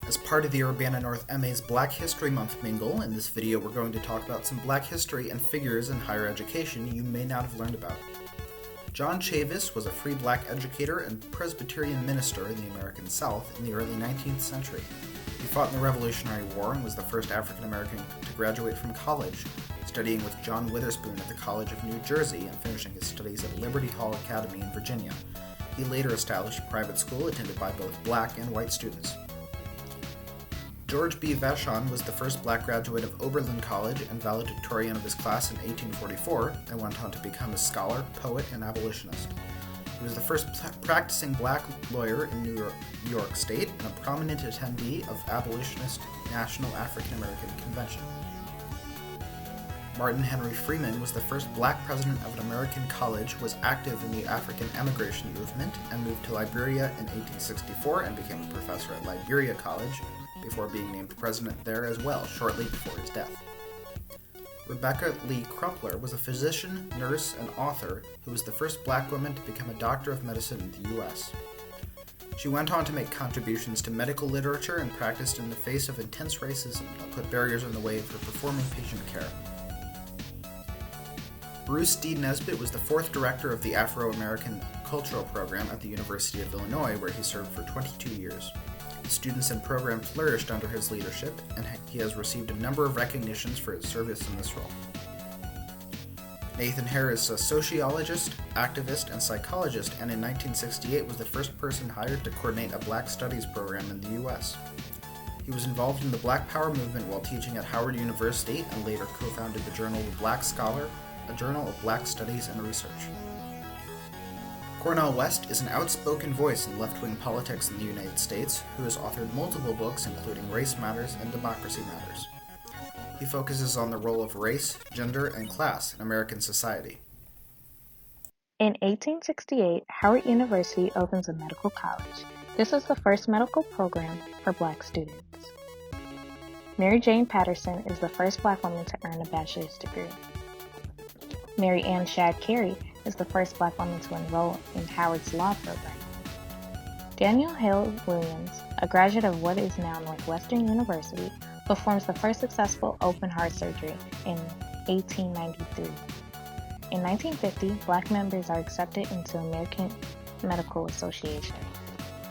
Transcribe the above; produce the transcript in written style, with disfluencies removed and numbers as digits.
As part of the Urbana North MA's Black History Month Mingle, in this video we're going to talk about some Black history and figures in higher education you may not have learned about. John Chavis was a free Black educator and Presbyterian minister in the American South in the early 19th century. He fought in the Revolutionary War and was the first African American to graduate from college, studying with John Witherspoon at the College of New Jersey and finishing his studies at Liberty Hall Academy in Virginia. He later established a private school attended by both Black and white students. George B. Vashon was the first Black graduate of Oberlin College and valedictorian of his class in 1844, and went on to become a scholar, poet, and abolitionist. He was the first practicing Black lawyer in New York State and a prominent attendee of Abolitionist National African American Convention. Martin Henry Freeman was the first Black president of an American college, was active in the African emigration movement, and moved to Liberia in 1864 and became a professor at Liberia College, before being named president there as well shortly before his death. Rebecca Lee Crumpler was a physician, nurse, and author who was the first Black woman to become a doctor of medicine in the U.S. She went on to make contributions to medical literature and practiced in the face of intense racism that put barriers in the way of her performing patient care. Bruce D. Nesbitt was the fourth director of the Afro-American Cultural Program at the University of Illinois, where he served for 22 years. The students and program flourished under his leadership, and he has received a number of recognitions for his service in this role. Nathan Hare is a sociologist, activist, and psychologist, and in 1968 was the first person hired to coordinate a Black Studies program in the U.S. He was involved in the Black Power movement while teaching at Howard University, and later co-founded the journal The Black Scholar, a journal of Black studies and research. Cornel West is an outspoken voice in left-wing politics in the United States who has authored multiple books including Race Matters and Democracy Matters. He focuses on the role of race, gender, and class in American society. In 1868, Howard University opens a medical college. This is the first medical program for Black students. Mary Jane Patterson is the first Black woman to earn a bachelor's degree. Mary Ann Shadd Cary is the first Black woman to enroll in Howard's law program. Daniel Hale Williams, a graduate of what is now Northwestern University, performs the first successful open heart surgery in 1893. In 1950, Black members are accepted into American Medical Association.